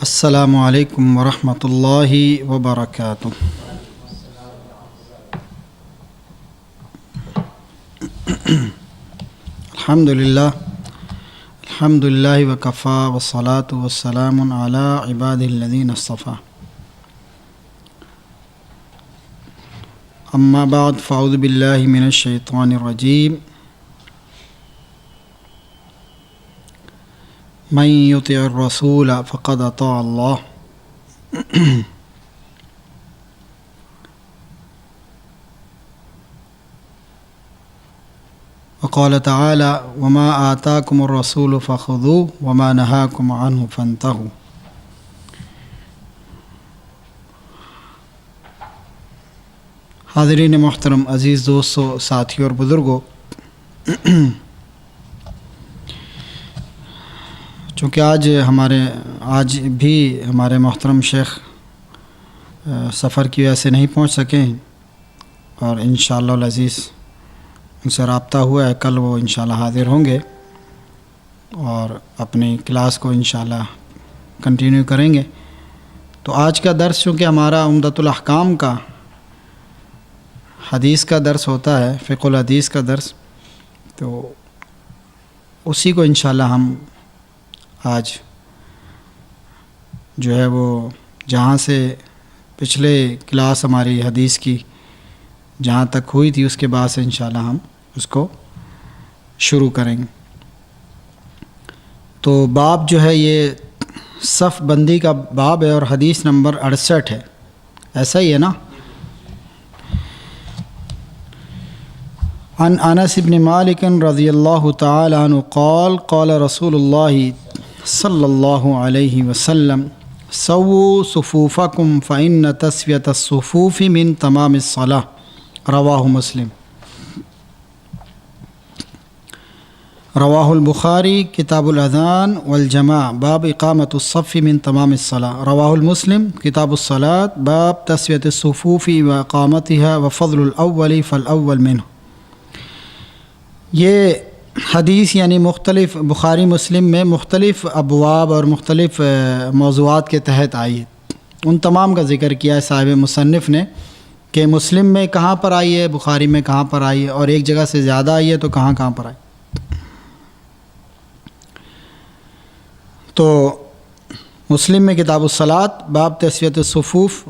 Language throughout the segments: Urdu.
السلام علیکم ورحمۃ اللہ وبرکاتہ۔ الحمد للہ وکفیٰ والصلاة والسلام علی عبادہ الذین اصطفیٰ، اما بعد فاعوذ باللہ من الشیطان الرجیم۔ من یطع الرسول فقد اطاع اللہ۔ وقال تعالی وما آتاکم الرسول فخذوه وما نہاکم عنہ فانتہوا۔ حاضرین محترم، عزیز دوستو، ساتھیوں اور بزرگوں، چونکہ آج بھی ہمارے محترم شیخ سفر کی وجہ سے نہیں پہنچ سکے ہیں، اور انشاءاللہ العزیز ان سے رابطہ ہوا ہے، کل وہ انشاءاللہ حاضر ہوں گے اور اپنی کلاس کو انشاءاللہ کنٹینیو کریں گے۔ تو آج کا درس چونکہ ہمارا عمدۃ الاحکام کا حدیث کا درس ہوتا ہے، فقہ الحدیث کا درس، تو اسی کو انشاءاللہ ہم آج جو ہے وہ جہاں سے پچھلے کلاس ہماری حدیث کی جہاں تک ہوئی تھی اس کے بعد سے انشاءاللہ ہم اس کو شروع کریں گے۔ تو باب جو ہے یہ صف بندی کا باب ہے اور حدیث نمبر 68 ہے، ایسا ہی ہے نا؟ عن انس بن مالک رضی اللہ تعالی عنہ قال قال رسول اللہ صلی اللہ علیہ وسلم سووا صفوفکم فإن تسویۃ الصفوف من تمام الصلاۃ، رواہ مسلم۔ رواہ البخاری کتاب الاذان والجماع باب اقامۃ الصف من تمام الصلاۃ، رواہ المسلم کتاب الصلاۃ باب تسویۃ الصفوف واقامتها وفضل الاول فالاول منہ۔ یہ حدیث یعنی مختلف بخاری مسلم میں مختلف ابواب اور مختلف موضوعات کے تحت آئی ہے، ان تمام کا ذکر کیا ہے صاحب مصنف نے کہ مسلم میں کہاں پر آئی ہے، بخاری میں کہاں پر آئی ہے، اور ایک جگہ سے زیادہ آئی ہے تو کہاں کہاں پر آئی۔ تو مسلم میں کتاب الصلاۃ باب تسویۃ الصفوف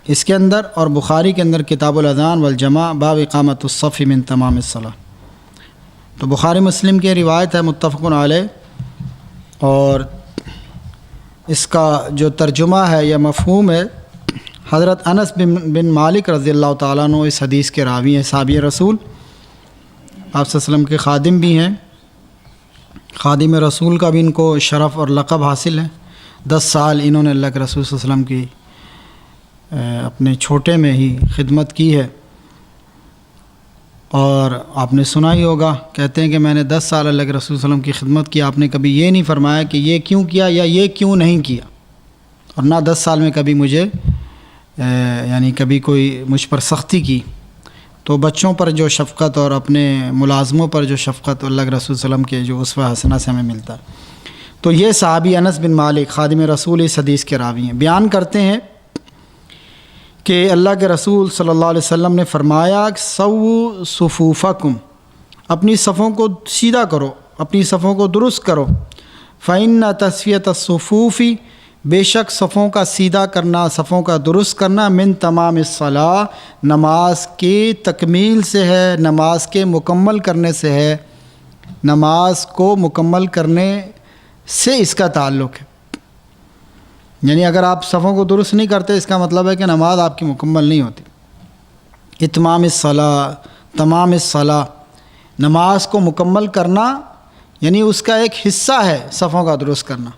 اس کے اندر، اور بخاری کے اندر کتاب الاذان والجماع باب اقامۃ الصف من تمام الصلاۃ۔ تو بخاری مسلم کی روایت ہے متفق علیہ، اور اس کا جو ترجمہ ہے یا مفہوم ہے، حضرت انس بن مالک رضی اللہ تعالیٰ عنہ اس حدیث کے راوی ہیں، صحابی رسول، آپ صلی اللہ علیہ وسلم کے خادم بھی ہیں، خادم رسول کا بھی ان کو شرف اور لقب حاصل ہے۔ 10 سال انہوں نے اللہ کے رسول صلی اللہ علیہ وسلم کی اپنے چھوٹے میں ہی خدمت کی ہے، اور آپ نے سنا ہی ہوگا، کہتے ہیں کہ میں نے 10 سال اللہ کے رسول صلی اللہ علیہ وسلم کی خدمت کی، آپ نے کبھی یہ نہیں فرمایا کہ یہ کیوں کیا یا یہ کیوں نہیں کیا، اور نہ 10 سال میں کبھی مجھے یعنی کبھی کوئی مجھ پر سختی کی۔ تو بچوں پر جو شفقت اور اپنے ملازموں پر جو شفقت اللہ کے رسول صلی اللہ علیہ وسلم کے جو اسوہ حسنہ سے ہمیں ملتا ہے۔ تو یہ صحابی انس بن مالک خادم رسول اس حدیث کے راوی ہیں، بیان کرتے ہیں کہ اللہ کے رسول صلی اللہ علیہ وسلم نے فرمایا سووا صفوفکم، اپنی صفوں کو سیدھا کرو، اپنی صفوں کو درست کرو، فإن تسویۃ الصفوف، بے شک صفوں کا سیدھا کرنا، صفوں کا درست کرنا، من تمام الصلاۃ، نماز کی تکمیل سے ہے، نماز کے مکمل کرنے سے ہے، نماز کو مکمل کرنے سے اس کا تعلق ہے۔ یعنی اگر آپ صفوں کو درست نہیں کرتے اس کا مطلب ہے کہ نماز آپ کی مکمل نہیں ہوتی۔ اتمام الصلاۃ، تمام الصلاۃ، نماز کو مکمل کرنا یعنی اس کا ایک حصہ ہے صفوں کا درست کرنا۔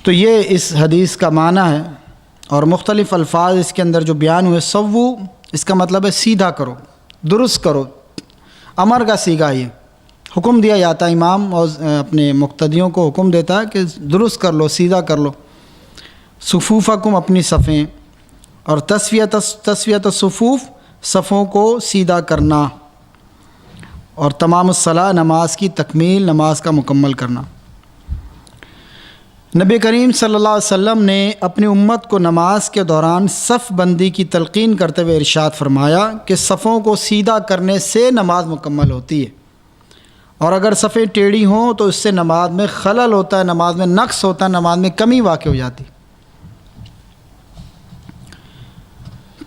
تو یہ اس حدیث کا معنی ہے، اور مختلف الفاظ اس کے اندر جو بیان ہوئے، سوو اس کا مطلب ہے سیدھا کرو، درست کرو، امر کا صیغہ یہ حکم دیا جاتا ہے، امام اور اپنے مقتدیوں کو حکم دیتا ہے کہ درست کر لو، سیدھا کر لو، صفوفکم اپنی صفیں، اور تسویت الصفوف صفوں کو سیدھا کرنا، اور تمام الصلاح نماز کی تکمیل، نماز کا مکمل کرنا۔ نبی کریم صلی اللہ علیہ وسلم نے اپنی امت کو نماز کے دوران صف بندی کی تلقین کرتے ہوئے ارشاد فرمایا کہ صفوں کو سیدھا کرنے سے نماز مکمل ہوتی ہے، اور اگر صفیں ٹیڑھی ہوں تو اس سے نماز میں خلل ہوتا ہے، نماز میں نقص ہوتا ہے، نماز میں کمی واقع ہو جاتی۔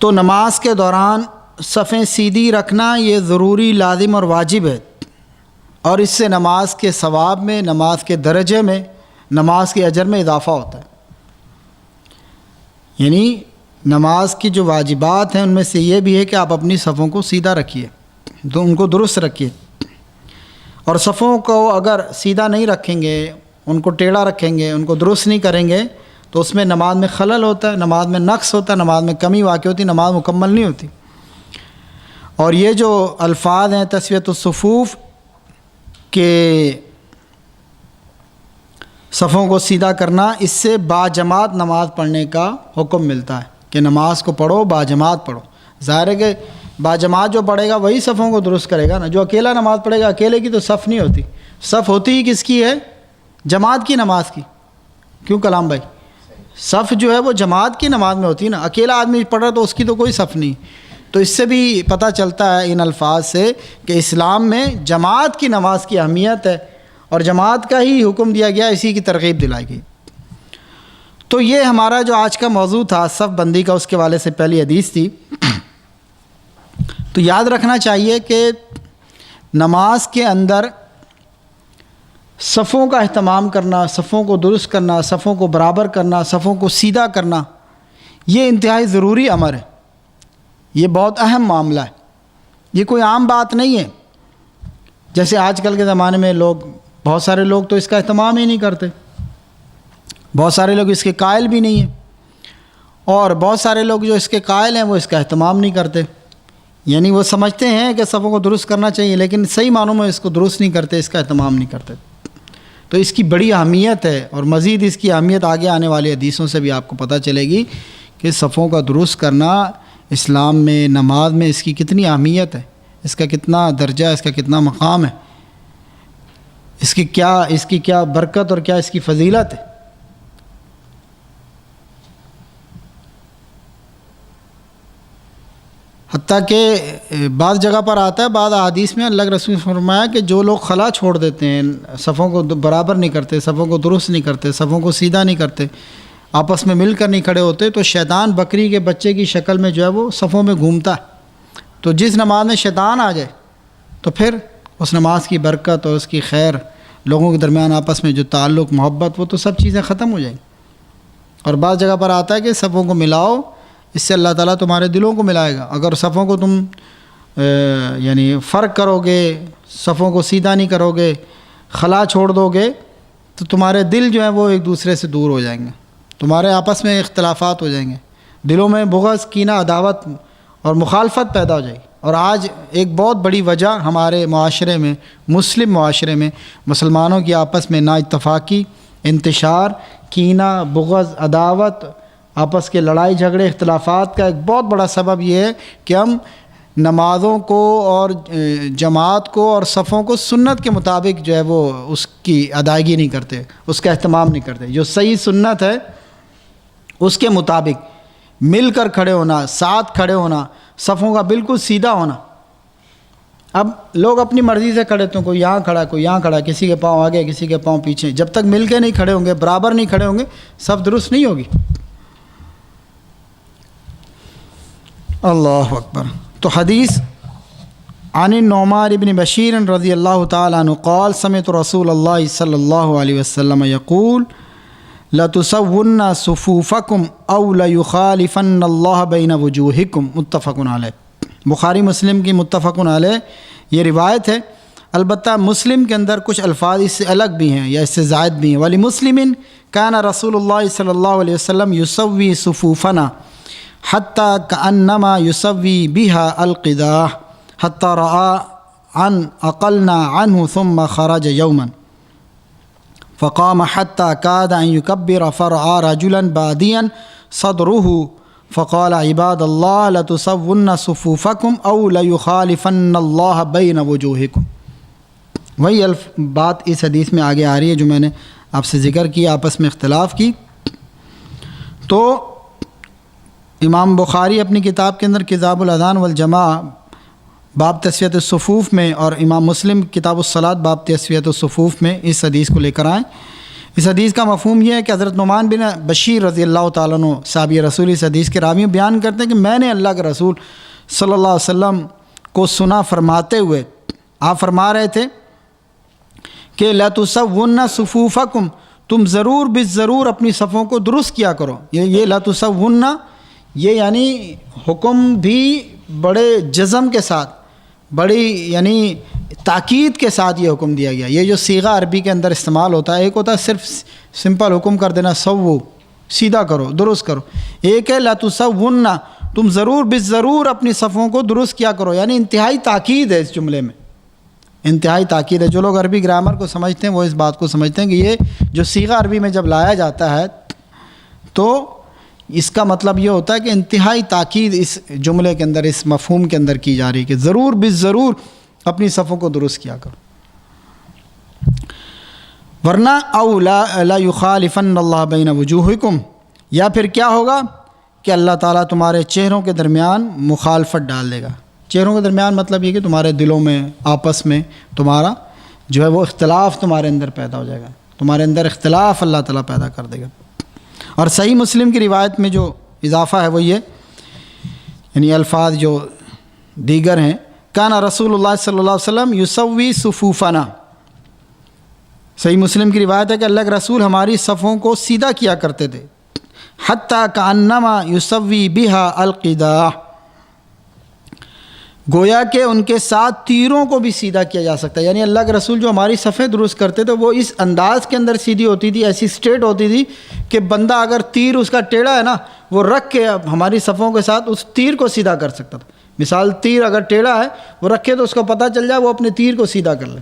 تو نماز کے دوران صفیں سیدھی رکھنا یہ ضروری، لازم اور واجب ہے، اور اس سے نماز کے ثواب میں، نماز کے درجے میں، نماز کے اجر میں اضافہ ہوتا ہے۔ یعنی نماز کی جو واجبات ہیں ان میں سے یہ بھی ہے کہ آپ اپنی صفوں کو سیدھا رکھیے، تو ان کو درست رکھیے، اور صفوں کو اگر سیدھا نہیں رکھیں گے، ان کو ٹیڑھا رکھیں گے، ان کو درست نہیں کریں گے تو اس میں نماز میں خلل ہوتا ہے، نماز میں نقص ہوتا ہے، نماز میں کمی واقع ہوتی، نماز مکمل نہیں ہوتی۔ اور یہ جو الفاظ ہیں تسویۃ الصفوف کے صفوں کو سیدھا کرنا، اس سے باجماعت نماز پڑھنے کا حکم ملتا ہے کہ نماز کو پڑھو، باجماعت پڑھو۔ ظاہر ہے کہ باجماعت جو پڑھے گا وہی صفوں کو درست کرے گا نا، جو اکیلا نماز پڑھے گا اکیلے کی تو صف نہیں ہوتی، صف ہوتی ہی کس کی ہے؟ جماعت کی نماز کی۔ کیوں کلام بھائی؟ صف جو ہے وہ جماعت کی نماز میں ہوتی ہے نا، اکیلا آدمی پڑھ رہا تو اس کی تو کوئی صف نہیں۔ تو اس سے بھی پتہ چلتا ہے ان الفاظ سے کہ اسلام میں جماعت کی نماز کی اہمیت ہے، اور جماعت کا ہی حکم دیا گیا، اسی کی ترغیب دلائی گئی۔ تو یہ ہمارا جو آج کا موضوع تھا صف بندی کا، اس کے والے سے پہلی حدیث تھی۔ تو یاد رکھنا چاہیے کہ نماز کے اندر صفوں کا اہتمام کرنا، صفوں کو درست کرنا، صفوں کو برابر کرنا، صفوں کو سیدھا کرنا، یہ انتہائی ضروری امر ہے، یہ بہت اہم معاملہ ہے، یہ کوئی عام بات نہیں ہے۔ جیسے آج کل کے زمانے میں بہت سارے لوگ تو اس کا اہتمام ہی نہیں کرتے، بہت سارے لوگ اس کے قائل بھی نہیں ہیں، اور بہت سارے لوگ جو اس کے قائل ہیں وہ اس کا اہتمام نہیں کرتے، یعنی وہ سمجھتے ہیں کہ صفوں کو درست کرنا چاہیے لیکن صحیح معنوں میں اس کو درست نہیں کرتے، اس کا اہتمام نہیں کرتے۔ تو اس کی بڑی اہمیت ہے، اور مزید اس کی اہمیت آگے آنے والی حدیثوں سے بھی آپ کو پتہ چلے گی کہ صفوں کا درست کرنا اسلام میں، نماز میں اس کی کتنی اہمیت ہے، اس کا کتنا درجہ، اس کا کتنا مقام ہے، اس کی کیا برکت اور کیا اس کی فضیلت ہے۔ حتیٰ کہ بعض جگہ پر آتا ہے، بعض احادیث میں اللہ کے رسول نے فرمایا کہ جو لوگ خلا چھوڑ دیتے ہیں، صفوں کو برابر نہیں کرتے، صفوں کو درست نہیں کرتے، صفوں کو سیدھا نہیں کرتے، آپس میں مل کر نہیں کھڑے ہوتے، تو شیطان بکری کے بچے کی شکل میں جو ہے وہ صفوں میں گھومتا ہے۔ تو جس نماز میں شیطان آ جائے تو پھر اس نماز کی برکت اور اس کی خیر، لوگوں کے درمیان آپس میں جو تعلق، محبت، وہ تو سب چیزیں ختم ہو جائیں گی۔ اور بعض جگہ پر آتا ہے کہ صفوں کو ملاؤ، اس سے اللہ تعالیٰ تمہارے دلوں کو ملائے گا۔ اگر صفوں کو تم یعنی فرق کرو گے، صفوں کو سیدھا نہیں کرو گے، خلا چھوڑ دو گے، تو تمہارے دل جو ہیں وہ ایک دوسرے سے دور ہو جائیں گے، تمہارے آپس میں اختلافات ہو جائیں گے، دلوں میں بغض، کینہ، عداوت اور مخالفت پیدا ہو جائے گی۔ اور آج ایک بہت بڑی وجہ ہمارے معاشرے میں، مسلم معاشرے میں، مسلمانوں کی آپس میں نا اتفاقی، انتشار، کینہ، بغض، عداوت، آپس کے لڑائی جھگڑے، اختلافات کا ایک بہت بڑا سبب یہ ہے کہ ہم نمازوں کو اور جماعت کو اور صفوں کو سنت کے مطابق جو ہے وہ اس کی ادائیگی نہیں کرتے، اس کا اہتمام نہیں کرتے۔ جو صحیح سنت ہے اس کے مطابق مل کر کھڑے ہونا، ساتھ کھڑے ہونا، صفوں کا بالکل سیدھا ہونا۔ اب لوگ اپنی مرضی سے کھڑے تو کوئی یہاں کھڑا، کوئی یہاں کھڑا، کسی کے پاؤں آگے، کسی کے پاؤں پیچھے، جب تک مل کے نہیں کھڑے ہوں گے، برابر نہیں کھڑے ہوں گے، صف درست نہیں ہوگی۔ اللہ اکبر۔ تو حدیث عن النعمان بن بشیر رضی اللہ تعالیٰ عنہ قال سمعت رسول اللہ صلی اللہ علیہ وسلم یقول لَتُسَوُّنَّ صُفُوفَكُمْ أَوْ لَيُخَالِفَنَّ اللَّهَ بَيْنَ وُجُوهِكُمْ متفق علیہ۔ بخاری مسلم کی متفق علیہ یہ روایت ہے، البتہ مسلم کے اندر کچھ الفاظ اس سے الگ بھی ہیں یا اس سے زائد بھی ہیں۔ وَلِمُسْلِمٍ كَانَ رسول اللہ صلی اللہ علیہ وسلم يُسَوِّي صُفُوفَنَا حتى كأنما يسوي بها القداح حتى رأى أن أقلنا عنه ثم خرج يوما فقام حتى كاد أن يكبر فرأى رجلا باديا صدره فقال عباد الله لتسون صفوفكم أو ليخالفن الله بين وجوهكم۔ وہی بات اس حدیث میں آگے آ رہی ہے جو میں نے آپ سے ذکر کیا، آپس میں اختلاف کی۔ تو امام بخاری اپنی کتاب کے اندر کتاب الاذان والجماع باب تسویۃ الصفوف میں، اور امام مسلم کتاب الصلاۃ باب تسویۃ الصفوف میں اس حدیث کو لے کر آئیں۔ اس حدیث کا مفہوم یہ ہے کہ حضرت نعمان بن بشیر رضی اللہ تعالیٰ عنہ صحابی رسول اس حدیث کے راوی بیان کرتے ہیں کہ میں نے اللہ کے رسول صلی اللہ علیہ وسلم کو سنا فرماتے ہوئے، آپ فرما رہے تھے کہ لَتُسَوُّنَّ صُفُوفَكُمْ، تم ضرور بالضرور اپنی صفوں کو درست کیا کرو۔ یہ لَتُسَوُّنَّ یہ یعنی حکم بھی بڑے جزم کے ساتھ، بڑی یعنی تاکید کے ساتھ یہ حکم دیا گیا۔ یہ جو صیغہ عربی کے اندر استعمال ہوتا ہے، ایک ہوتا ہے صرف سمپل حکم کر دینا، سوو سیدھا کرو، درست کرو، ایک ہے لَتُسَوُّنَّ تم ضرور بالضرور اپنی صفوں کو درست کیا کرو، یعنی انتہائی تاکید ہے اس جملے میں، انتہائی تاکید ہے۔ جو لوگ عربی گرامر کو سمجھتے ہیں وہ اس بات کو سمجھتے ہیں کہ یہ جو صیغہ عربی میں جب لایا جاتا ہے تو اس کا مطلب یہ ہوتا ہے کہ انتہائی تاکید اس جملے کے اندر، اس مفہوم کے اندر کی جا رہی ہے کہ ضرور بالضرور اپنی صفوں کو درست کیا کرو، ورنہ او لا یخالفن اللہ بین وجوہکم، یا پھر کیا ہوگا کہ اللہ تعالیٰ تمہارے چہروں کے درمیان مخالفت ڈال دے گا۔ چہروں کے درمیان مطلب یہ کہ تمہارے دلوں میں، آپس میں تمہارا جو ہے وہ اختلاف تمہارے اندر پیدا ہو جائے گا، تمہارے اندر اختلاف اللہ تعالیٰ پیدا کر دے گا۔ اور صحیح مسلم کی روایت میں جو اضافہ ہے وہ یہ، یعنی الفاظ جو دیگر ہیں، کان رسول اللہ صلی اللہ علیہ وسلم یسوی صفوفنا، صحیح مسلم کی روایت ہے کہ اللہ کے رسول ہماری صفوں کو سیدھا کیا کرتے تھے، حتیٰ کانما یسوی بہا القداح، گویا کہ ان کے ساتھ تیروں کو بھی سیدھا کیا جا سکتا ہے۔ یعنی اللہ کے رسول جو ہماری صفیں درست کرتے تھے وہ اس انداز کے اندر سیدھی ہوتی تھی، ایسی اسٹریٹ ہوتی تھی کہ بندہ اگر تیر اس کا ٹیڑھا ہے نا، وہ رکھ کے ہماری صفوں کے ساتھ اس تیر کو سیدھا کر سکتا تھا۔ مثال تیر اگر ٹیڑھا ہے وہ رکھے تو اس کو پتہ چل جائے، وہ اپنے تیر کو سیدھا کر لے۔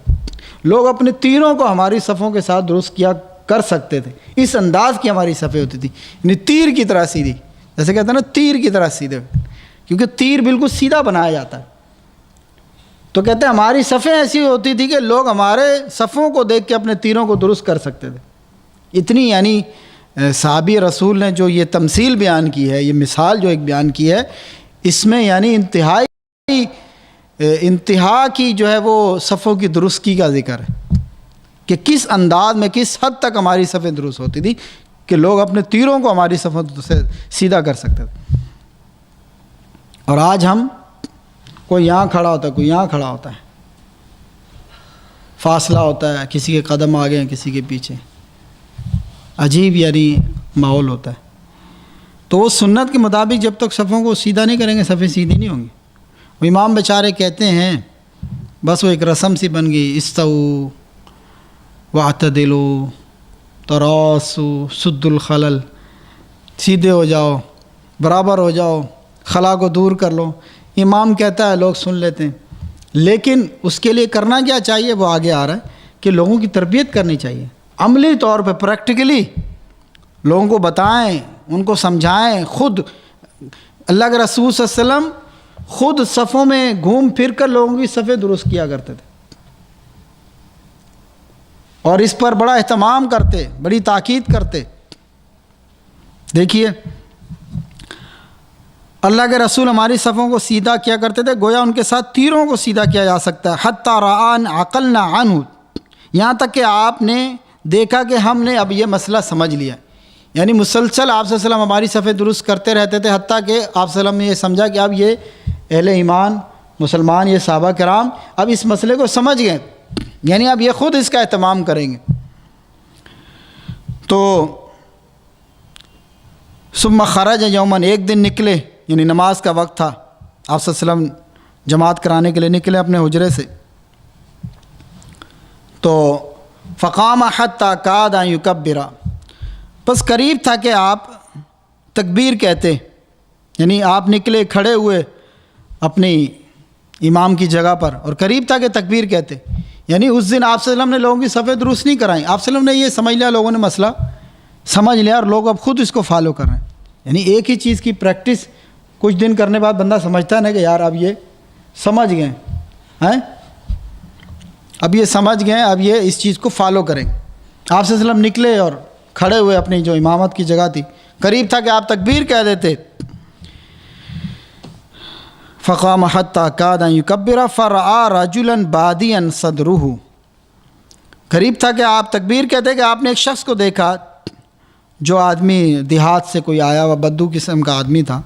لوگ اپنے تیروں کو ہماری صفوں کے ساتھ درست کیا کر سکتے تھے، اس انداز کی ہماری صفیں ہوتی تھی، یعنی تیر کی طرح سیدھی، جیسے کہتے ہیں نا تیر کی طرح سیدھے، کیونکہ تیر بالکل سیدھا بنایا جاتا ہے۔ تو کہتے ہیں ہماری صفیں ایسی ہوتی تھی کہ لوگ ہمارے صفوں کو دیکھ کے اپنے تیروں کو درست کر سکتے تھے۔ اتنی یعنی صحابی رسول نے جو یہ تمثیل بیان کی ہے، یہ مثال جو ایک بیان کی ہے، اس میں یعنی انتہا کی جو ہے وہ صفوں کی درستگی کا ذکر ہے کہ کس انداز میں، کس حد تک ہماری صفیں درست ہوتی تھی کہ لوگ اپنے تیروں کو ہماری صفوں سے سیدھا کر سکتے تھے۔ اور آج ہم، کوئی یہاں کھڑا ہوتا ہے، کوئی یہاں کھڑا ہوتا ہے، فاصلہ ہوتا ہے، کسی کے قدم آگے ہیں کسی کے پیچھے، عجیب یعنی ماحول ہوتا ہے۔ تو وہ سنت کے مطابق جب تک صفوں کو سیدھا نہیں کریں گے، صفیں سیدھی نہیں ہوں گی۔ وہ امام بیچارے کہتے ہیں بس وہ ایک رسم سی بن گئی، استو واعتدلوا تراصوا سد الخلل، سیدھے ہو جاؤ، برابر ہو جاؤ، خلا کو دور کر لو۔ امام کہتا ہے، لوگ سن لیتے ہیں، لیکن اس کے لیے کرنا کیا چاہیے؟ وہ آگے آ رہا ہے کہ لوگوں کی تربیت کرنی چاہیے، عملی طور پہ پریکٹیکلی لوگوں کو بتائیں، ان کو سمجھائیں۔ خود اللہ کے رسول صلی اللہ علیہ وسلم خود صفوں میں گھوم پھر کر لوگوں کی صفیں درست کیا کرتے تھے، اور اس پر بڑا اہتمام کرتے، بڑی تاکید کرتے۔ دیکھیے اللہ کے رسول ہماری صفوں کو سیدھا کیا کرتے تھے، گویا ان کے ساتھ تیروں کو سیدھا کیا جا سکتا ہے۔ حتیٰ رآن عقلنا عنہ، یہاں تک کہ آپ نے دیکھا کہ ہم نے اب یہ مسئلہ سمجھ لیا، یعنی مسلسل آپ صلی اللہ علیہ وسلم ہماری صفیں درست کرتے رہتے تھے، حتیٰ کہ آپ صلی اللہ علیہ وسلم نے یہ سمجھا کہ اب یہ اہل ایمان مسلمان، یہ صحابہ کرام اب اس مسئلے کو سمجھ گئے، یعنی اب یہ خود اس کا اہتمام کریں گے۔ تو ثم خرج یوماً، ایک دن نکلے، یعنی نماز کا وقت تھا، آپ صلی اللہ علیہ وسلم جماعت کرانے کے لیے نکلے اپنے حجرے سے، تو فقام حتی کاد ان یکبر، بس قریب تھا کہ آپ تکبیر کہتے، یعنی آپ نکلے، کھڑے ہوئے اپنی امام کی جگہ پر، اور قریب تھا کہ تکبیر کہتے، یعنی اس دن آپ صلی اللہ علیہ وسلم نے لوگوں کی صفیں درست نہیں کرائیں، آپ صلی اللہ علیہ وسلم نے یہ سمجھ لیا، لوگوں نے مسئلہ سمجھ لیا، اور لوگ اب خود اس کو فالو کر رہے ہیں۔ یعنی ایک ہی چیز کی پریکٹس کچھ دن کرنے بعد بندہ سمجھتا ہے نا کہ یار اب یہ سمجھ گئے ہیں، اب یہ سمجھ گئے، اب یہ اس چیز کو فالو کریں۔ آپ صلی اللہ علیہ وسلم نکلے اور کھڑے ہوئے اپنی جو امامت کی جگہ تھی، قریب تھا کہ آپ تکبیر کہہ دیتے، فقام حتی کاد ان یکبر فرآ رجلا بادیا صدرہ، قریب تھا کہ آپ تکبیر کہتے کہ آپ نے ایک شخص کو دیکھا جو آدمی دیہات سے کوئی آیا ہوا بدو قسم کا آدمی تھا،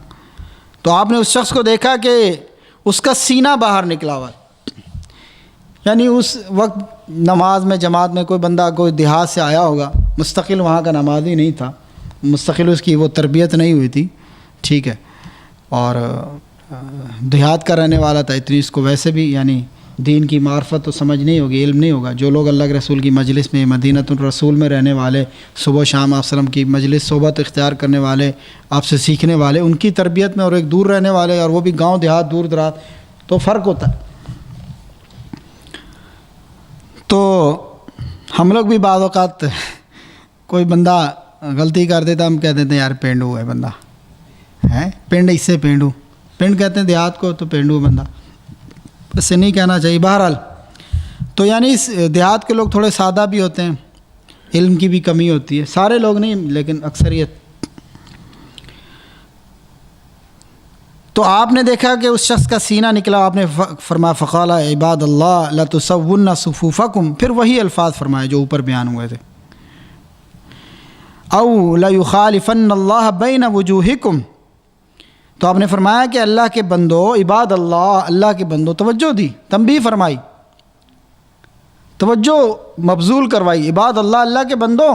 تو آپ نے اس شخص کو دیکھا کہ اس کا سینہ باہر نکلا ہوا، یعنی اس وقت نماز میں جماعت میں کوئی بندہ کوئی دیہات سے آیا ہوگا، مستقل وہاں کا نمازی نہیں تھا، مستقل اس کی وہ تربیت نہیں ہوئی تھی، ٹھیک ہے، اور دیہات کا رہنے والا تھا، اتنی اس کو ویسے بھی یعنی دین کی معرفت تو سمجھ نہیں ہوگی، علم نہیں ہوگا۔ جو لوگ اللہ کے رسول کی مجلس میں، مدینۃ الرسول میں رہنے والے، صبح و شام آپ وسلم کی مجلس صحبت اختیار کرنے والے، آپ سے سیکھنے والے، ان کی تربیت میں، اور ایک دور رہنے والے، اور وہ بھی گاؤں دیہات دور دراز، تو فرق ہوتا ہے۔ تو ہم لوگ بھی بعض اوقات کوئی بندہ غلطی کر دیتا، ہم کہہ دیتے ہیں یار پینڈو ہے بندہ، ہے پنڈ، اس سے پینڈو، پنڈ کہتے ہیں دیہات کو، تو پینڈو بندہ، اس سے نہیں کہنا چاہیے۔ بہرحال تو یعنی اس دیہات کے لوگ تھوڑے سادہ بھی ہوتے ہیں، علم کی بھی کمی ہوتی ہے، سارے لوگ نہیں لیکن اکثریت۔ تو آپ نے دیکھا کہ اس شخص کا سینہ نکلا، آپ نے فرمایا فقال عباد اللہ لتسون صفوفکم، پھر وہی الفاظ فرمائے جو اوپر بیان ہوئے تھے، او لیخالفن اللہ بین وجوہکم، تو آپ نے فرمایا کہ اللہ کے بندو، عباد اللہ، اللہ کے بندو، توجہ دی، تنبیہ فرمائی، توجہ مبذول کروائی، عباد اللہ، اللہ کے بندو،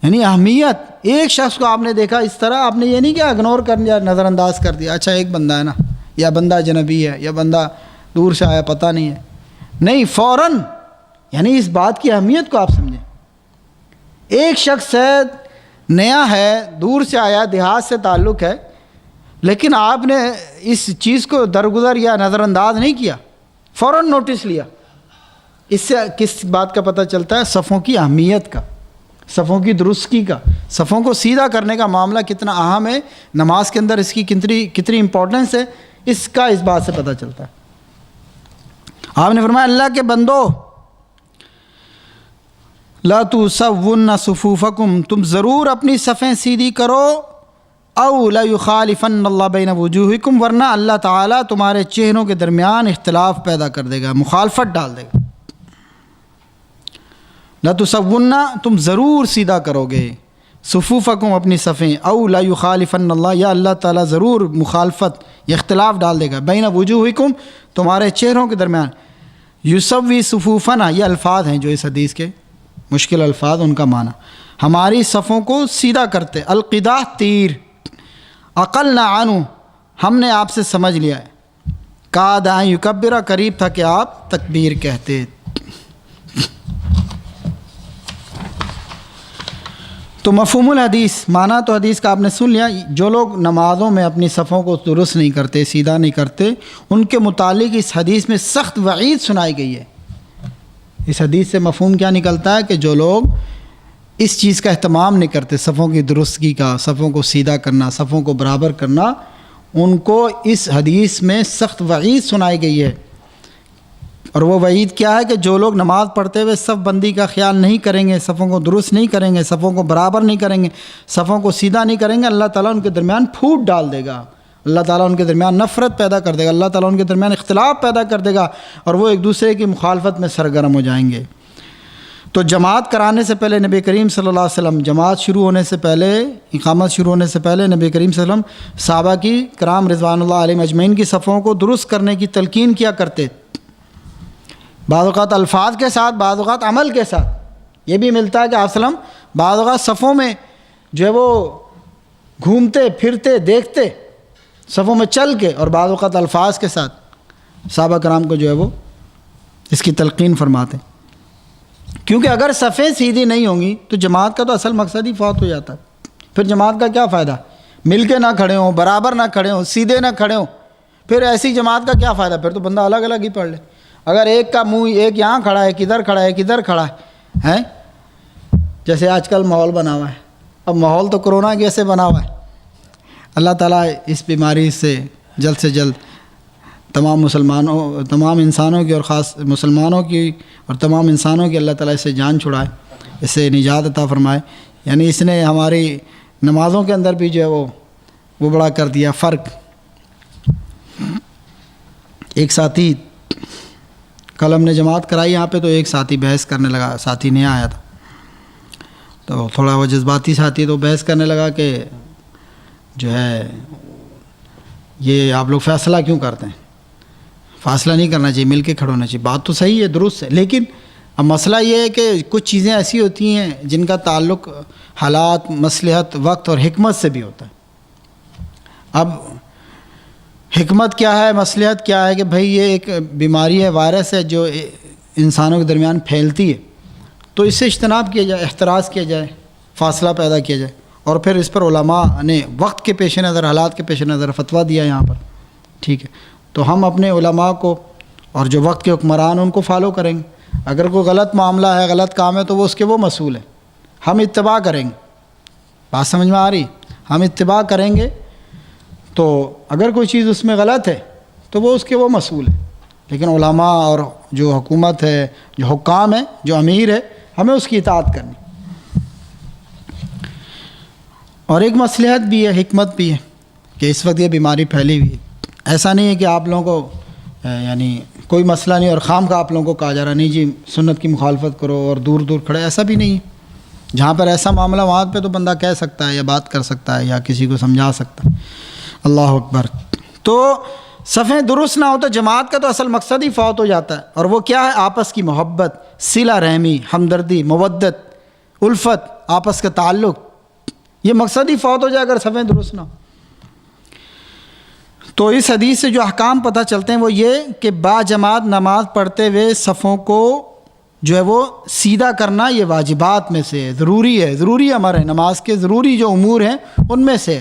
یعنی اہمیت۔ ایک شخص کو آپ نے دیکھا اس طرح، آپ نے یہ نہیں کہ اگنور کر دیا، نظر انداز کر دیا، اچھا ایک بندہ ہے نا، یا بندہ جنبی ہے، یا بندہ دور سے آیا پتہ نہیں ہے، نہیں، فوراً یعنی اس بات کی اہمیت کو آپ سمجھیں۔ ایک شخص ہے، نیا ہے، دور سے آیا، دیہات سے تعلق ہے، لیکن آپ نے اس چیز کو درگزر یا نظر انداز نہیں کیا، فوراً نوٹس لیا۔ اس سے کس بات کا پتہ چلتا ہے؟ صفوں کی اہمیت کا، صفوں کی درستگی کا، صفوں کو سیدھا کرنے کا معاملہ کتنا اہم ہے، نماز کے اندر اس کی کتنی امپورٹنس ہے، اس کا اس بات سے پتہ چلتا ہے۔ آپ نے فرمایا اللہ کے بندو، لا تسون صفوفکم، تم ضرور اپنی صفیں سیدھی کرو، او لا یخالفن اللہ بین وجوہکم، ورنہ اللہ تعالیٰ تمہارے چہروں کے درمیان اختلاف پیدا کر دے گا، مخالفت ڈال دے گا۔ لا تسون، تم ضرور سیدھا کرو گے، صفوفکم، اپنی صفیں، او لا یخالفن اللہ، یا اللہ تعالیٰ ضرور مخالفت، اختلاف ڈال دے گا، بین وجوہکم، تمہارے چہروں کے درمیان، یسوی صفوفنا، یہ الفاظ ہیں جو اس حدیث کے مشکل الفاظ، ان کا معنی ہماری صفوں کو سیدھا کرتے، القداح تیر، عقل نہ عنو، ہم نے آپ سے سمجھ لیا ہے، کاد ان یکبر، قریب تھا کہ آپ تکبیر کہتے۔ تو مفہوم الحدیث، معنی تو حدیث کا آپ نے سن لیا، جو لوگ نمازوں میں اپنی صفوں کو درست نہیں کرتے، سیدھا نہیں کرتے، ان کے متعلق اس حدیث میں سخت وعید سنائی گئی ہے۔ اس حدیث سے مفہوم کیا نکلتا ہے کہ جو لوگ اس چیز کا اہتمام نہیں کرتے، صفوں کی درستگی کا، صفوں کو سیدھا کرنا، صفوں کو برابر کرنا، ان کو اس حدیث میں سخت وعید سنائی گئی ہے۔ اور وہ وعید کیا ہے کہ جو لوگ نماز پڑھتے ہوئے صف بندی کا خیال نہیں کریں گے، صفوں کو درست نہیں کریں گے، صفوں کو برابر نہیں کریں گے، صفوں کو سیدھا نہیں کریں گے، اللہ تعالیٰ ان کے درمیان پھوٹ ڈال دے گا، اللہ تعالیٰ ان کے درمیان نفرت پیدا کر دے گا، اللہ تعالیٰ ان کے درمیان اختلاف پیدا کر دے گا، اور وہ ایک دوسرے کی مخالفت میں سرگرم ہو جائیں گے۔ تو جماعت کرانے سے پہلے نبی کریم صلی اللہ علیہ وسلم، جماعت شروع ہونے سے پہلے، اقامت شروع ہونے سے پہلے نبی کریم صلی اللہ علیہ وسلم صحابہ کی کرام رضوان اللہ علیہم اجمعین کی صفوں کو درست کرنے کی تلقین کیا کرتے، بعض اوقات الفاظ کے ساتھ، بعض اوقات عمل کے ساتھ۔ یہ بھی ملتا ہے کہ آپ صلی اللہ علیہ وسلم بعض اوقات صفوں میں جو ہے وہ گھومتے پھرتے، دیکھتے، صفوں میں چل کے، اور بعض اوقات الفاظ کے ساتھ صحابہ کرام کو جو ہے وہ اس کی تلقین فرماتے، کیونکہ اگر صفیں سیدھی نہیں ہوں گی تو جماعت کا تو اصل مقصد ہی فوت ہو جاتا ہے۔ پھر جماعت کا کیا فائدہ؟ مل کے نہ کھڑے ہوں، برابر نہ کھڑے ہوں، سیدھے نہ کھڑے ہوں، پھر ایسی جماعت کا کیا فائدہ؟ پھر تو بندہ الگ الگ ہی پڑھ لے۔ اگر ایک کا منہ ایک یہاں کھڑا ہے، کدھر کھڑا ہے، کدھر کھڑا ہے، جیسے آج کل ماحول بنا ہوا ہے، اب ماحول تو کرونا کیسے بنا ہوا ہے، اللہ تعالیٰ اس بیماری سے جلد تمام انسانوں کی اور خاص مسلمانوں کی اور تمام انسانوں کی اللہ تعالیٰ اس سے جان چھڑائے، اس سے نجات عطا فرمائے۔ یعنی اس نے ہماری نمازوں کے اندر بھی جو ہے وہ بڑا کر دیا فرق۔ ایک ساتھی کل ہم نے جماعت کرائی یہاں پہ، تو ایک ساتھی بحث کرنے لگا، ساتھی نیا آیا تھا تو تھوڑا وہ جذباتی ساتھی، تو بحث کرنے لگا کہ جو ہے یہ آپ لوگ فیصلہ کیوں کرتے ہیں، فاصلہ نہیں کرنا چاہیے، مل کے کھڑے ہونا چاہیے۔ بات تو صحیح ہے، درست ہے، لیکن اب مسئلہ یہ ہے کہ کچھ چیزیں ایسی ہوتی ہیں جن کا تعلق حالات، مصلحت، وقت اور حکمت سے بھی ہوتا ہے۔ اب حکمت کیا ہے، مصلحت کیا ہے کہ بھئی یہ ایک بیماری ہے، وائرس ہے جو انسانوں کے درمیان پھیلتی ہے، تو اس سے اجتناب کیا جائے، احتراز کیا جائے، فاصلہ پیدا کیا جائے، اور پھر اس پر علماء نے وقت کے پیش نظر، حالات کے پیش نظر فتویٰ دیا یہاں پر، ٹھیک ہے۔ تو ہم اپنے علماء کو اور جو وقت کے حکمران ان کو فالو کریں گے۔ اگر کوئی غلط معاملہ ہے، غلط کام ہے، تو وہ اس کے وہ مسئول ہیں، ہم اتباع کریں گے۔ بات سمجھ میں آ رہی؟ ہم اتباع کریں گے، تو اگر کوئی چیز اس میں غلط ہے تو وہ اس کے وہ مسئول ہے، لیکن علماء اور جو حکومت ہے، جو حکام ہے، جو امیر ہے، ہمیں اس کی اطاعت کرنی۔ اور ایک مصلحت بھی ہے، حکمت بھی ہے کہ اس وقت یہ بیماری پھیلی ہوئی ہے۔ ایسا نہیں ہے کہ آپ لوگوں کو یعنی کوئی مسئلہ نہیں اور خام کا آپ لوگوں کو کہا جا رہا نہیں جی سنت کی مخالفت کرو اور دور دور کھڑے، ایسا بھی نہیں ہے۔ جہاں پر ایسا معاملہ وہاں پہ تو بندہ کہہ سکتا ہے یا بات کر سکتا ہے یا کسی کو سمجھا سکتا ہے۔ اللہ اکبر۔ تو صفیں درست نہ ہو تو جماعت کا تو اصل مقصد ہی فوت ہو جاتا ہے، اور وہ کیا ہے؟ آپس کی محبت، صلہ رحمی، ہمدردی، مودت، الفت، آپس کا تعلق، یہ مقصد ہی فوت ہو جائے اگر صفیں درست نہ ہو۔ تو اس حدیث سے جو احکام پتہ چلتے ہیں وہ یہ کہ با جماعت نماز پڑھتے ہوئے صفوں کو جو ہے وہ سیدھا کرنا یہ واجبات میں سے ضروری ہے، ضروری امر ہے، نماز کے ضروری جو امور ہیں ان میں سے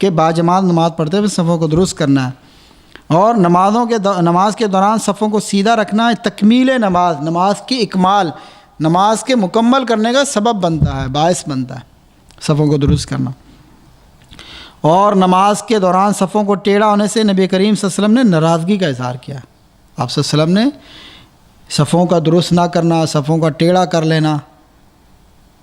کہ با جماعت نماز پڑھتے ہوئے صفوں کو درست کرنا ہے، اور نماز کے دوران صفوں کو سیدھا رکھنا ہے تکمیل نماز کی اکمال، نماز کے مکمل کرنے کا سبب بنتا ہے، باعث بنتا ہے صفوں کو درست کرنا۔ اور نماز کے دوران صفوں کو ٹیڑھا ہونے سے نبی کریم صلی اللہ علیہ وسلم نے ناراضگی کا اظہار کیا۔ آپ صلی اللہ علیہ وسلم نے صفوں کا درست نہ کرنا، صفوں کا ٹیڑھا کر لینا،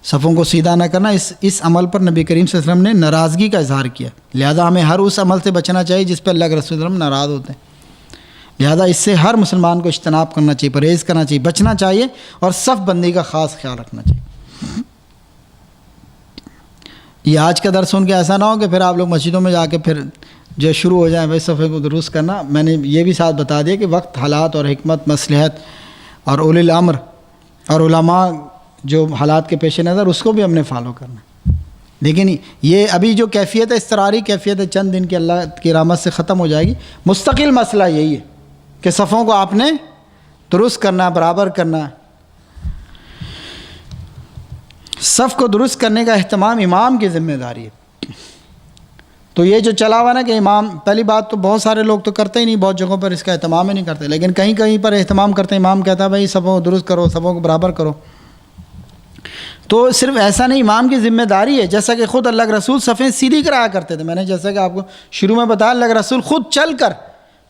صفوں کو سیدھا نہ کرنا، اس عمل پر نبی کریم صلی اللہ علیہ وسلم نے ناراضگی کا اظہار کیا۔ لہذا ہمیں ہر اس عمل سے بچنا چاہیے جس پہ اللہ کے رسول صلی اللہ علیہ وسلم ناراض ہوتے ہیں۔ لہذا اس سے ہر مسلمان کو اجتناب کرنا چاہیے، پرہیز کرنا چاہیے، بچنا چاہیے، اور صف بندی کا خاص خیال رکھنا چاہیے۔ یہ آج کا درس سن کے ایسا نہ ہو کہ پھر آپ لوگ مسجدوں میں جا کے پھر جو شروع ہو جائیں بھائی صفحے کو درست کرنا۔ میں نے یہ بھی ساتھ بتا دیا کہ وقت، حالات اور حکمت، مصلحت اور اولی الامر اور علماء جو حالات کے پیش نظر اس کو بھی ہم نے فالو کرنا۔ لیکن یہ ابھی جو کیفیت ہے، اضطراری کیفیت ہے، چند دن کی اللہ کی رحمت سے ختم ہو جائے گی۔ مستقل مسئلہ یہی ہے کہ صفوں کو آپ نے درست کرنا، برابر کرنا۔ صف کو درست کرنے کا اہتمام امام کی ذمہ داری ہے۔ تو یہ جو چلا ہوا نا کہ امام، پہلی بات تو بہت سارے لوگ تو کرتے ہی نہیں، بہت جگہوں پر اس کا اہتمام ہی نہیں کرتے، لیکن کہیں کہیں پر اہتمام کرتے ہیں۔ امام کہتا ہے بھائی صفوں کو درست کرو، صفوں کو برابر کرو۔ تو صرف ایسا نہیں، امام کی ذمہ داری ہے، جیسا کہ خود اللہ کے رسول صفیں سیدھی کرایا کرتے تھے۔ میں نے جیسا کہ آپ کو شروع میں بتایا، اللہ کے رسول خود چل کر،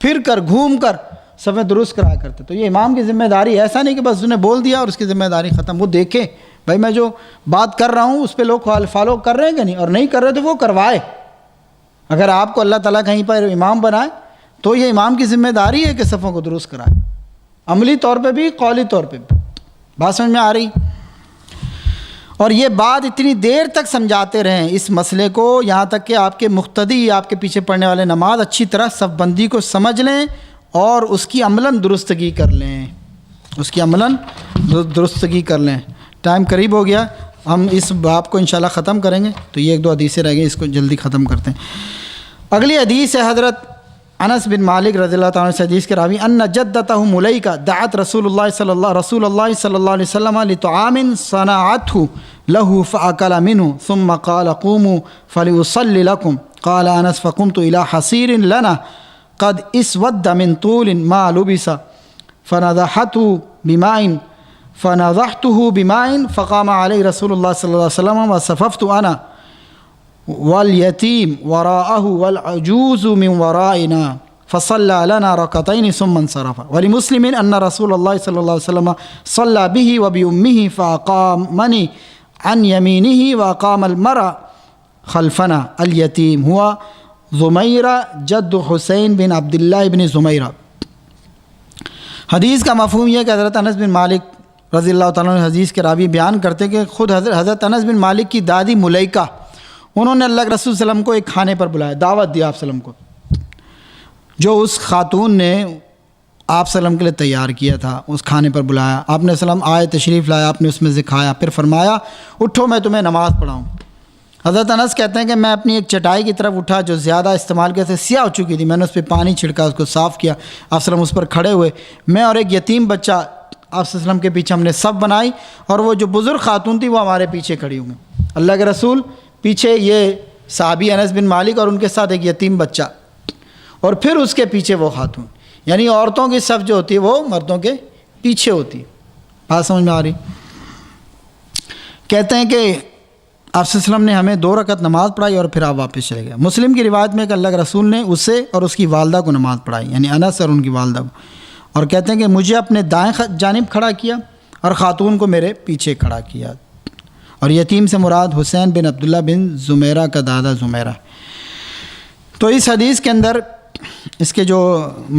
پھر کر، گھوم کر صفیں درست کرایا کرتے۔ تو یہ امام کی ذمہ داری ہے، ایسا نہیں کہ بس اس نے بول دیا اور اس کی ذمہ داری ختم۔ وہ دیکھے بھائی میں جو بات کر رہا ہوں اس پہ لوگ فالو کر رہے ہیں کہ نہیں، اور نہیں کر رہے تو وہ کروائے۔ اگر آپ کو اللہ تعالیٰ کہیں پر امام بنائے تو یہ امام کی ذمہ داری ہے کہ صفوں کو درست کرائے، عملی طور پہ بھی، قولی طور پہ بھی۔ بات سمجھ میں آ رہی؟ اور یہ بات اتنی دیر تک سمجھاتے رہیں اس مسئلے کو، یہاں تک کہ آپ کے مقتدی، آپ کے پیچھے پڑھنے والے نماز اچھی طرح صف بندی کو سمجھ لیں اور اس کی عملاً درستگی کر لیں، اس کی عملاً درستگی کر لیں۔ ٹائم قریب ہو گیا، ہم اس باب کو انشاءاللہ ختم کریں گے، تو یہ ایک دو حدیثیں رہ گئی، اس کو جلدی ختم کرتے ہیں۔ اگلی حدیث ہے حضرت انس بن مالک رضی اللہ تعالیٰ عنہ سے حدیث کے راوی، ان جدتہ ملیکہ دعت رسول اللہ صلی اللہ علیہ وسلم لطعام صنعته له فأكل منه ثم قال قوموا فليصلي لكم، قال انس فقمت الى حصير لنا قد اسود من طول ما لبس فنضحته بماء فقام عليه رسول الله صلى الله عليه وسلم وصففت انا والیتیم وراءه والعجوز من ورائنا فصلى لنا ركعتين ثم انصرف ولمسلم أن رسول الله صلى الله عليه وسلم صلى به وبأمه فأقامني عن يمينه وأقام المرأ خلفنا اليتيم هو زمیرہ جد حسین بن عبداللہ بن زمیرہ۔ حدیث کا مفہوم یہ ہے کہ حضرت انس بن مالک رضی اللہ تعالیٰ عنہ حدیث کے راوی بیان کرتے کہ خود حضرت انس بن مالک کی دادی ملیکہ، انہوں نے اللہ کے رسول صلی اللہ علیہ وسلم کو ایک کھانے پر بلایا، دعوت دی آپ صلی اللہ علیہ وسلم کو، جو اس خاتون نے آپ صلی اللہ علیہ وسلم کے لیے تیار کیا تھا۔ اس کھانے پر بلایا، آپ نے وسلم آئے، تشریف لایا، آپ نے اس میں سے کھایا، پھر فرمایا اٹھو میں تمہیں نماز پڑھاؤں۔ حضرت انس کہتے ہیں کہ میں اپنی ایک چٹائی کی طرف اٹھا جو زیادہ استعمال کے سے سیاہ ہو چکی تھی، میں نے اس پہ پانی چھڑکا، اس کو صاف کیا، آپ صلی اللہ علیہ وسلم اس پر کھڑے ہوئے، میں اور ایک یتیم بچہ آپ صلی اللہ علیہ وسلم کے پیچھے ہم نے صف بنائی، اور وہ جو بزرگ خاتون تھی وہ ہمارے پیچھے کھڑی ہوئی، اللہ کے رسول پیچھے یہ صحابی انس بن مالک اور ان کے ساتھ ایک یتیم بچہ، اور پھر اس کے پیچھے وہ خاتون، یعنی عورتوں کی صف جو ہوتی ہے وہ مردوں کے پیچھے ہوتی ہے۔ بات سمجھ میں آ رہی؟ کہتے ہیں کہ آپ صلی اللہ علیہ وسلم نے ہمیں 2 رکعت نماز پڑھائی اور پھر آپ واپس چلے گئے۔ مسلم کی روایت میں کہ اللہ کے رسول نے اسے اور اس کی والدہ کو نماز پڑھائی، یعنی انس اور ان کی والدہ کو، اور کہتے ہیں کہ مجھے اپنے دائیں جانب کھڑا کیا اور خاتون کو میرے پیچھے کھڑا کیا، اور یتیم سے مراد حسین بن عبداللہ بن زمیرہ کا دادا زمیرہ۔ تو اس حدیث کے اندر اس کے جو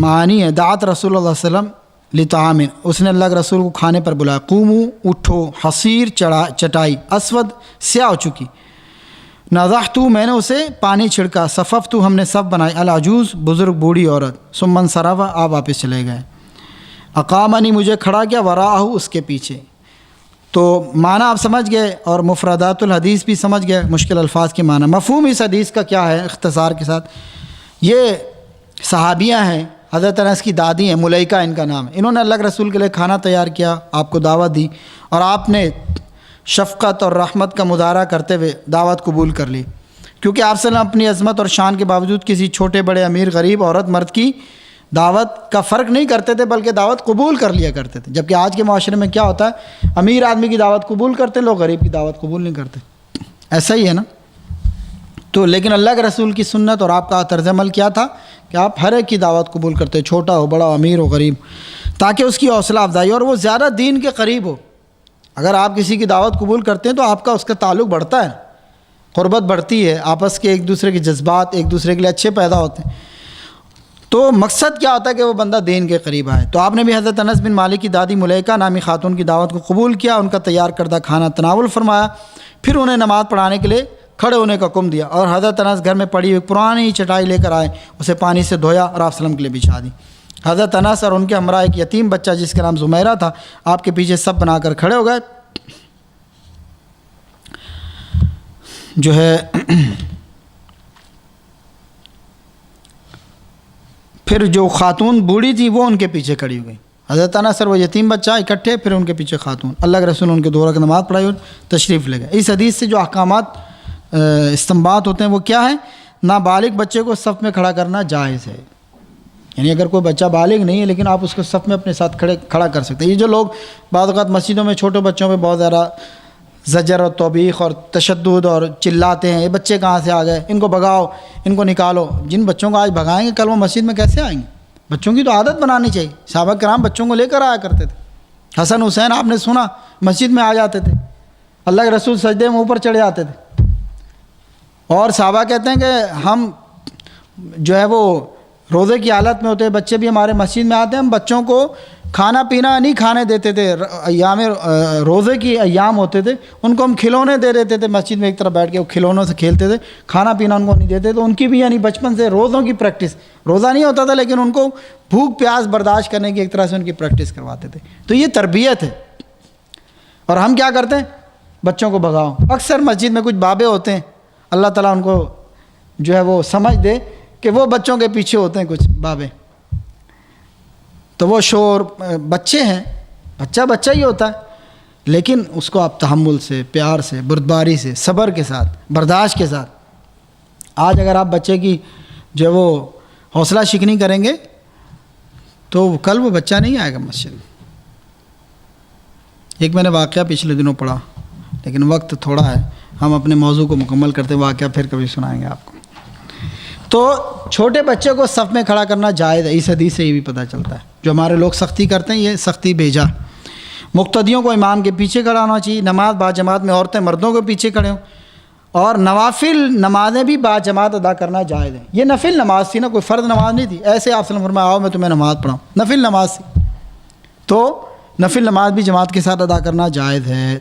معانی ہے، دعت رسول اللہ صلی اللہ علیہ وسلم لطعام، اس نے اللہ کے رسول کو کھانے پر بلایا، قومو اٹھو، حصیر چٹائی، اسود سیاہ ہو چکی، نضحتو میں نے اسے پانی چھڑکا، صففتو ہم نے صف بنائی، العجوز بزرگ بوڑھی عورت، ثم انصرف آپ واپس چلے گئے، اقامنی مجھے کھڑا کیا، وراءہ اس کے پیچھے۔ تو معنی آپ سمجھ گئے اور مفردات الحدیث بھی سمجھ گئے، مشکل الفاظ کے معنی۔ مفہوم اس حدیث کا کیا ہے اختصار کے ساتھ؟ یہ صحابیاں ہیں، حضرت انس کی دادی ہیں، ملیکہ ان کا نام ہے، انہوں نے اللہ کے رسول کے لیے کھانا تیار کیا، آپ کو دعوت دی، اور آپ نے شفقت اور رحمت کا مظاہرہ کرتے ہوئے دعوت قبول کر لی، کیونکہ آپ صلی اللہ علیہ وسلم اپنی عظمت اور شان کے باوجود کسی چھوٹے بڑے امیر غریب عورت مرد کی دعوت کا فرق نہیں کرتے تھے، بلکہ دعوت قبول کر لیا کرتے تھے۔ جبکہ آج کے معاشرے میں کیا ہوتا ہے، امیر آدمی کی دعوت قبول کرتے، لوگ غریب کی دعوت قبول نہیں کرتے، ایسا ہی ہے نا۔ تو لیکن اللہ کے رسول کی سنت اور آپ کا طرز عمل کیا تھا کہ آپ ہر ایک کی دعوت قبول کرتے، چھوٹا ہو بڑا ہو امیر ہو غریب، تاکہ اس کی حوصلہ افزائی اور وہ زیادہ دین کے قریب ہو۔ اگر آپ کسی کی دعوت قبول کرتے ہیں تو آپ کا اس کا تعلق بڑھتا ہے، قربت بڑھتی ہے، آپس کے ایک دوسرے کے جذبات ایک دوسرے کے لیے اچھے پیدا ہوتے ہیں۔ تو مقصد کیا ہوتا ہے کہ وہ بندہ دین کے قریب آئے۔ تو آپ نے بھی حضرت انس بن مالک کی دادی ملیکہ نامی خاتون کی دعوت کو قبول کیا، ان کا تیار کردہ کھانا تناول فرمایا، پھر انہیں نماز پڑھانے کے لیے کھڑے ہونے کا حکم دیا، اور حضرت انس گھر میں پڑی ہوئی پرانی چٹائی لے کر آئے، اسے پانی سے دھویا اور آپ وسلم کے لیے بچھا دی۔ حضرت انس اور ان کے ہمراہ ایک یتیم بچہ جس کا نام زمیرہ تھا آپ کے پیچھے سب بنا کر کھڑے ہو گئے۔ جو ہے پھر جو خاتون بوڑھی تھی وہ ان کے پیچھے کھڑی ہو گئی، حضرت انس اور وہ یتیم بچہ اکٹھے، پھر ان کے پیچھے خاتون، اللہ کے رسول ان کے 2 رکعت نماز پڑھائی اور تشریف لے گئے۔ اس حدیث سے جو احکامات استنباط ہوتے ہیں وہ کیا ہیں؟ نابالغ بچے کو صف میں کھڑا کرنا جائز ہے، یعنی اگر کوئی بچہ بالغ نہیں ہے لیکن آپ اس کو صف میں اپنے ساتھ کھڑا کر سکتے ہیں۔ یہ جو لوگ بعض اوقات مسجدوں میں چھوٹے بچوں پہ بہت زیادہ زجر اور توبیخ اور تشدد اور چلاتے ہیں، یہ بچے کہاں سے آ گئے، ان کو بھگاؤ، ان کو نکالو، جن بچوں کو آج بھگائیں گے کل وہ مسجد میں کیسے آئیں گے؟ بچوں کی تو عادت بنانی چاہیے۔ صحابہ کرام بچوں کو لے کر آیا کرتے تھے، حسن حسین آپ نے سنا مسجد میں آ جاتے تھے، اللہ کے رسول سجدے میں اوپر چڑھے آتے تھے، اور صحابہ کہتے ہیں کہ ہم جو ہے وہ روزے کی حالت میں ہوتے ہیں، بچے بھی ہمارے مسجد میں آتے ہیں، ہم بچوں کو کھانا پینا نہیں کھانے دیتے تھے، ایام روزے کی ایام ہوتے تھے ان کو ہم کھلونے دے دیتے تھے، مسجد میں ایک طرف بیٹھ کے وہ کھلونوں سے کھیلتے تھے، کھانا پینا ان کو نہیں دیتے، تو ان کی بھی یعنی بچپن سے روزوں کی پریکٹس، روزہ نہیں ہوتا تھا لیکن ان کو بھوک پیاس برداشت کرنے کی ایک طرح سے ان کی پریکٹس کرواتے تھے۔ تو یہ تربیت ہے، اور ہم کیا کرتے ہیں؟ بچوں کو بھگاؤ۔ اکثر مسجد میں کچھ بابے ہوتے ہیں، اللہ تعالیٰ ان کو جو ہے وہ سمجھ دے کہ وہ بچوں کے پیچھے ہوتے ہیں کچھ بابے، تو وہ شور، بچے ہیں، بچہ بچہ ہی ہوتا ہے، لیکن اس کو آپ تحمل سے، پیار سے، بردباری سے، صبر کے ساتھ، برداشت کے ساتھ۔ آج اگر آپ بچے کی جو وہ حوصلہ شکنی کریں گے تو کل وہ بچہ نہیں آئے گا مسجد میں۔ ایک میں نے واقعہ پچھلے دنوں پڑھا، لیکن وقت تھوڑا ہے، ہم اپنے موضوع کو مکمل کرتے واقعہ پھر کبھی سنائیں گے آپ کو۔ تو چھوٹے بچے کو صف میں کھڑا کرنا جائز ہے، اس حدیث سے یہ بھی پتہ چلتا ہے۔ جو ہمارے لوگ سختی کرتے ہیں یہ سختی بھیجا۔ مقتدیوں کو امام کے پیچھے کھڑا ہونا چاہیے، نماز با جماعت میں عورتیں مردوں کے پیچھے کھڑے ہوں، اور نوافل نمازیں بھی با جماعت ادا کرنا جائز ہے۔ یہ نفل نماز تھی نا، کوئی فرض نماز نہیں تھی، ایسے آپ صلی اللہ علیہ وسلم فرمایا آؤ میں تمہیں نماز پڑھاؤں، نفل نماز تھی، تو نفل نماز بھی جماعت کے ساتھ ادا کرنا جائز ہے۔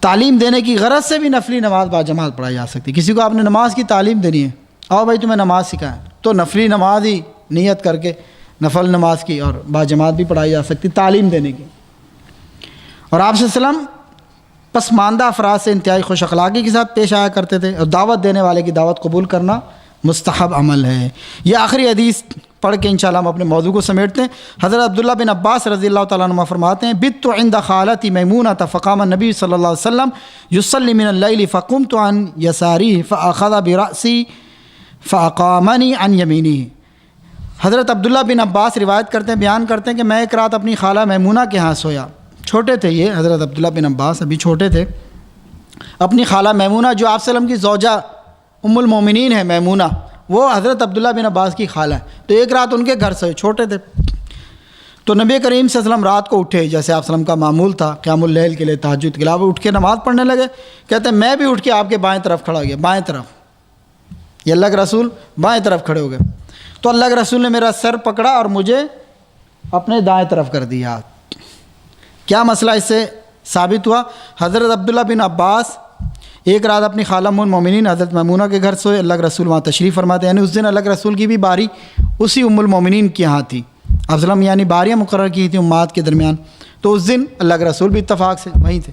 تعلیم دینے کی غرض سے بھی نفلی نماز با جماعت پڑھائی جا سکتی ہے۔ کسی کو آپ نے نماز کی تعلیم دینی ہے، آؤ بھائی تمہیں نماز سکھائیں، تو نفلی نماز ہی نیت کر کے نفل نماز کی اور با جماعت بھی پڑھائی جا سکتی تعلیم دینے کی۔ اور آپ صلی اللہ علیہ وسلم پسماندہ افراد سے انتہائی خوش اخلاقی کے ساتھ پیش آیا کرتے تھے، اور دعوت دینے والے کی دعوت قبول کرنا مستحب عمل ہے۔ یہ آخری حدیث پڑھ کے انشاءاللہ ہم اپنے موضوع کو سمیٹتے ہیں۔ حضرت عبداللہ بن عباس رضی اللہ تعالیٰ عنہ فرماتے ہیں بت عند خالتی میمونہ فقام النبی صلی اللہ علیہ وسلم یصلی من اللیل فقمت عن یساری فاخذ برأسی فاقامنی عن یمینی۔ حضرت عبداللہ بن عباس روایت کرتے ہیں، بیان کرتے ہیں کہ میں ایک رات اپنی خالہ میمونہ کے ہاں سویا، چھوٹے تھے یہ حضرت عبداللہ بن عباس، ابھی چھوٹے تھے۔ اپنی خالہ میمونہ جو آپ صلی اللہ علیہ وسلم کی زوجہ ام المومنین ہے میمونہ، وہ حضرت عبداللہ بن عباس کی خالہ ہے، تو ایک رات ان کے گھر سوئے، چھوٹے تھے۔ تو نبی کریم صلی اللہ علیہ وسلم رات کو اٹھے، جیسے آپ صلی اللہ علیہ وسلم کا معمول تھا قیام اللیل کے لیے، تہجد کے علاوہ اٹھ کے نماز پڑھنے لگے۔ کہتے ہیں میں بھی اٹھ کے آپ کے بائیں طرف کھڑا ہو گیا، بائیں طرف، یہ اللہ کے رسول بائیں طرف کھڑے ہو گئے، تو اللہ کے رسول نے میرا سر پکڑا اور مجھے اپنے دائیں طرف کر دیا۔ کیا مسئلہ اس سے ثابت ہوا؟ حضرت عبداللہ بن عباس ایک رات اپنی خالہ ام المومنین حضرت میمونہ کے گھر سوئے، اللہ کے رسول وہاں تشریف فرماتے ہیں، یعنی اس دن اللہ کے رسول کی بھی باری اسی ام المومنین کے یہاں تھی، آپ وسلم یعنی باریاں مقرر کی تھیں امہات کے درمیان، تو اس دن اللہ کے رسول بھی اتفاق سے وہیں تھے۔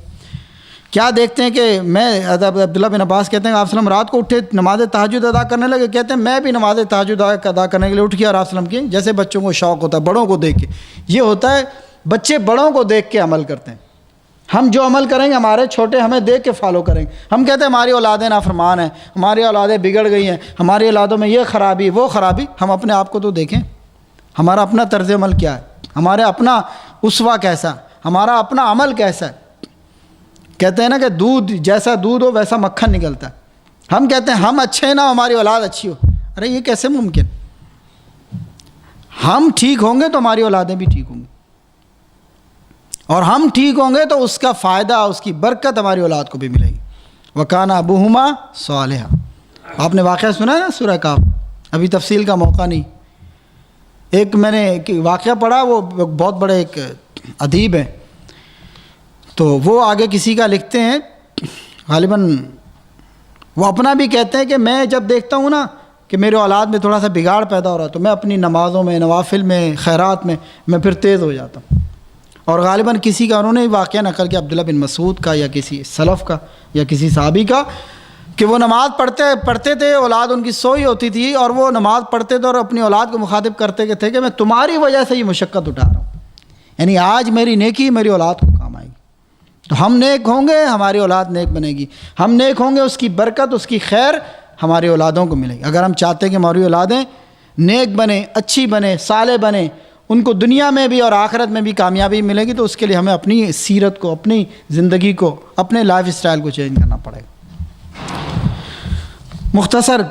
کیا دیکھتے ہیں کہ میں حضرت عبداللہ بن عباس کہتے ہیں کہ آپ وسلم رات کو اٹھے نماز تہجد ادا کرنے لگے، کہتے ہیں میں بھی نماز تہجد ادا کرنے کے لیے اٹھ گیا، اور آپ وسلم کی جیسے بچوں کو شوق ہوتا ہے بڑوں کو دیکھ کے، یہ ہوتا ہے بچے بڑوں کو دیکھ کے عمل کرتے ہیں، ہم جو عمل کریں گے ہمارے چھوٹے ہمیں دیکھ کے فالو کریں گے۔ ہم کہتے ہیں ہماری اولادیں نافرمان ہیں، ہماری اولادیں بگڑ گئی ہیں، ہماری اولادوں میں یہ خرابی وہ خرابی، ہم اپنے آپ کو تو دیکھیں، ہمارا اپنا طرز عمل کیا ہے، ہمارا اپنا اسوہ کیسا، ہمارا اپنا عمل کیسا ہے۔ کہتے ہیں نا کہ دودھ جیسا دودھ ہو ویسا مکھن نکلتا ہے، ہم کہتے ہیں ہم اچھے نہ ہماری اولاد اچھی ہو، ارے یہ کیسے ممکن؟ ہم ٹھیک ہوں گے تو ہماری اولادیں بھی ٹھیک ہوں گی، اور ہم ٹھیک ہوں گے تو اس کا فائدہ اس کی برکت ہماری اولاد کو بھی ملے گی۔ وَكَانَ أَبُوهُمَا صَالِحًا، آپ نے واقعہ سنا ہے نا سورہ کہف، ابھی تفصیل کا موقع نہیں۔ ایک میں نے واقعہ پڑھا، وہ بہت بڑے ایک ادیب ہیں، تو وہ آگے کسی کا لکھتے ہیں، غالباً وہ اپنا بھی کہتے ہیں کہ میں جب دیکھتا ہوں نا کہ میرے اولاد میں تھوڑا سا بگاڑ پیدا ہو رہا ہے تو میں اپنی نمازوں میں نوافل میں خیرات میں پھر تیز ہو جاتا ہوں۔ اور غالباً کسی کا انہوں نے واقعہ نقل کیا عبداللہ بن مسعود کا یا کسی سلف کا یا کسی صحابی کا، کہ وہ نماز پڑھتے تھے، اولاد ان کی سوئی ہوتی تھی، اور وہ نماز پڑھتے تھے اور اپنی اولاد کو مخاطب کرتے تھے کہ میں تمہاری وجہ سے یہ مشقت اٹھا رہا ہوں، یعنی آج میری نیکی میری اولاد کو کام آئے گی، تو ہم نیک ہوں گے ہماری اولاد نیک بنے گی، ہم نیک ہوں گے اس کی برکت اس کی خیر ہماری اولادوں کو ملے گی۔ اگر ہم چاہتے ہیں کہ ہماری اولادیں نیک بنے، اچھی بنے، صالح بنے، ان کو دنیا میں بھی اور آخرت میں بھی کامیابی ملے گی، تو اس کے لیے ہمیں اپنی سیرت کو، اپنی زندگی کو، اپنے لائف اسٹائل کو چینج کرنا پڑے گا۔ مختصر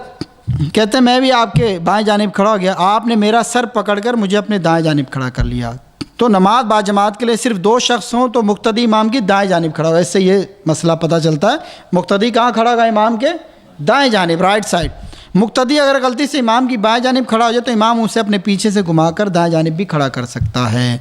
کہتے ہیں میں بھی آپ کے بائیں جانب کھڑا ہو گیا، آپ نے میرا سر پکڑ کر مجھے اپنے دائیں جانب کھڑا کر لیا۔ تو نماز با جماعت کے لیے صرف 2 شخص ہوں تو مقتدی امام کی دائیں جانب کھڑا ہو، اس سے یہ مسئلہ پتہ چلتا ہے مقتدی کہاں کھڑا ہوگا؟ امام کے دائیں جانب، رائٹ سائڈ۔ مقتدی اگر غلطی سے امام کی بائیں جانب کھڑا ہو جائے تو امام اسے اپنے پیچھے سے گھما کر دائیں جانب بھی کھڑا کر سکتا ہے۔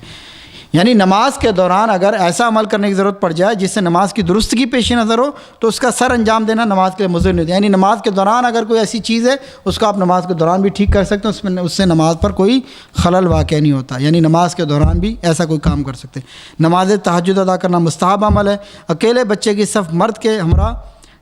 یعنی نماز کے دوران اگر ایسا عمل کرنے کی ضرورت پڑ جائے جس سے نماز کی درستگی پیش نظر ہو تو اس کا سر انجام دینا نماز کے لیے مضر نہیں ہوتا، یعنی نماز کے دوران اگر کوئی ایسی چیز ہے اس کو آپ نماز کے دوران بھی ٹھیک کر سکتے ہیں، اس سے نماز پر کوئی خلل واقع نہیں ہوتا، یعنی نماز کے دوران بھی ایسا کوئی کام کر سکتے۔ نماز تہجد ادا کرنا مستحب عمل ہے، اکیلے بچے کی صف مرد کے ہمراہ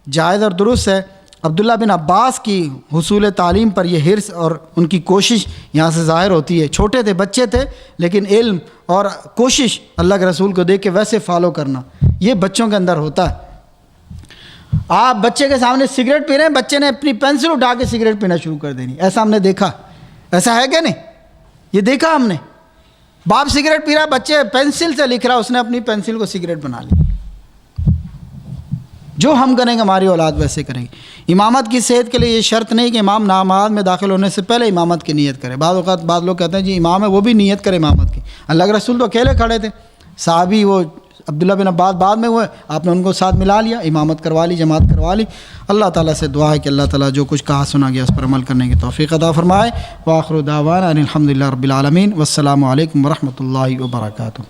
جائز اور درست ہے۔ عبداللہ بن عباس کی حصول تعلیم پر یہ حرص اور ان کی کوشش یہاں سے ظاہر ہوتی ہے، چھوٹے تھے، بچے تھے، لیکن علم اور کوشش اللہ کے رسول کو دیکھ کے ویسے فالو کرنا یہ بچوں کے اندر ہوتا ہے۔ آپ بچے کے سامنے سگریٹ پی رہے ہیں، بچے نے اپنی پینسل اٹھا کے سگریٹ پینا شروع کر دینی، ایسا ہم نے دیکھا، ایسا ہے کہ نہیں؟ یہ دیکھا ہم نے، باپ سگریٹ پی رہا، بچے پینسل سے لکھ رہا، اس نے اپنی پینسل کو سگریٹ بنا لی، جو ہم کریں گے ہماری اولاد ویسے کریں گے۔ امامت کی صحت کے لیے یہ شرط نہیں کہ امام نماز میں داخل ہونے سے پہلے امامت کی نیت کرے۔ بعض اوقات بعض لوگ کہتے ہیں جی امام ہے وہ بھی نیت کرے امامت کی۔ اللہ کے رسول تو اکیلے کھڑے تھے، صحابی وہ عبداللہ بن عباس بعد میں ہوئے، آپ نے ان کو ساتھ ملا لیا، امامت کروا لی، جماعت کروا لی۔ اللہ تعالیٰ سے دعا ہے کہ اللہ تعالیٰ جو کچھ کہا سنا گیا اس پر عمل کرنے کی توفیق عطا فرمائے۔ وآخر دعوانا ان الحمد للہ رب العالمین، والسلام علیکم ورحمۃ اللہ وبرکاتہ۔